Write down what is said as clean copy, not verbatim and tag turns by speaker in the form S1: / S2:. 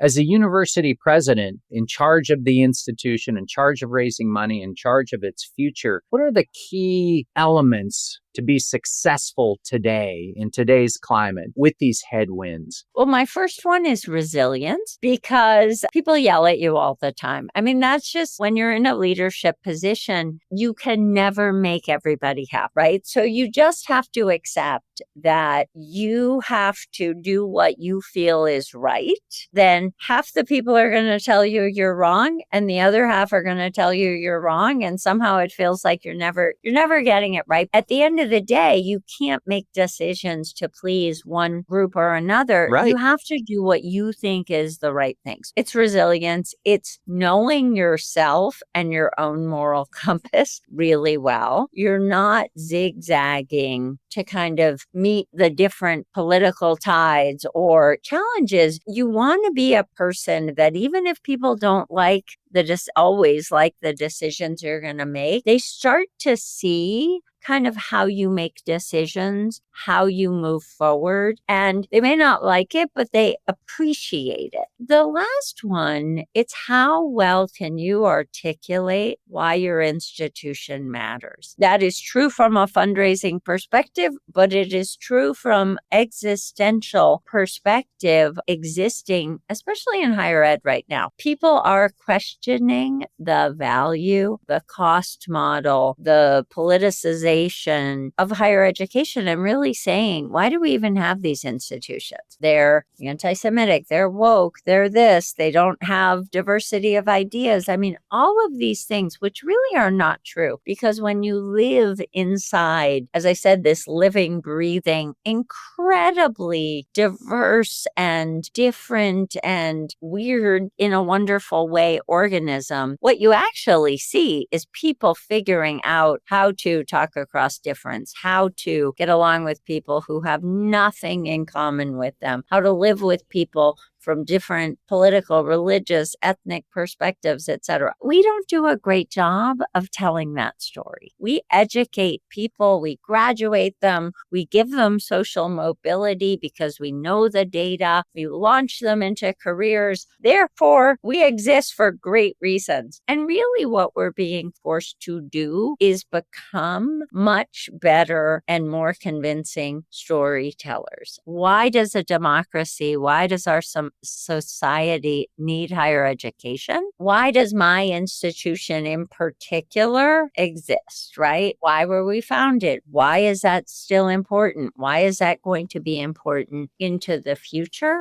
S1: As a university president in charge of the institution, in charge of raising money, in charge of its future, what are the key elements to be successful today in today's climate with these headwinds?
S2: Well, my first one is resilience, because people yell at you all the time. I mean, that's just when you're in a leadership position, you can never make everybody happy, right? So you just have to accept that you have to do what you feel is right. Then half the people are going to tell you you're wrong, and the other half are going to tell you you're wrong. And somehow it feels like you're never getting it right. At the end of the day, you can't make decisions to please one group or another.
S1: Right.
S2: You have to do what you think is the right things. It's resilience. It's knowing yourself and your own moral compass really well. You're not zigzagging to kind of meet the different political tides or challenges. You want to be a person that even if people don't always like the decisions you're going to make, they start to see kind of how you make decisions, how you move forward, and they may not like it, but they appreciate it. The last one, it's how well can you articulate why your institution matters. That is true from a fundraising perspective, but it is true from existential perspective existing, especially in higher ed right now. People are questioning the value, the cost model, the politicization of higher education, and really saying, why do we even have these institutions? They're anti-Semitic, they're woke, they're this, they don't have diversity of ideas. I mean, all of these things, which really are not true, because when you live inside, as I said, this living, breathing, incredibly diverse and different and weird in a wonderful way organism, what you actually see is people figuring out how to talk across difference, how to get along with people who have nothing in common with them, how to live with people from different political, religious, ethnic perspectives, etc. We don't do a great job of telling that story. We educate people, we graduate them, we give them social mobility because we know the data, we launch them into careers. Therefore, we exist for great reasons. And really what we're being forced to do is become much better and more convincing storytellers. Why does a democracy, why does our society need higher education? Why does my institution in particular exist, right? Why were we founded? Why is that still important? Why is that going to be important into the future?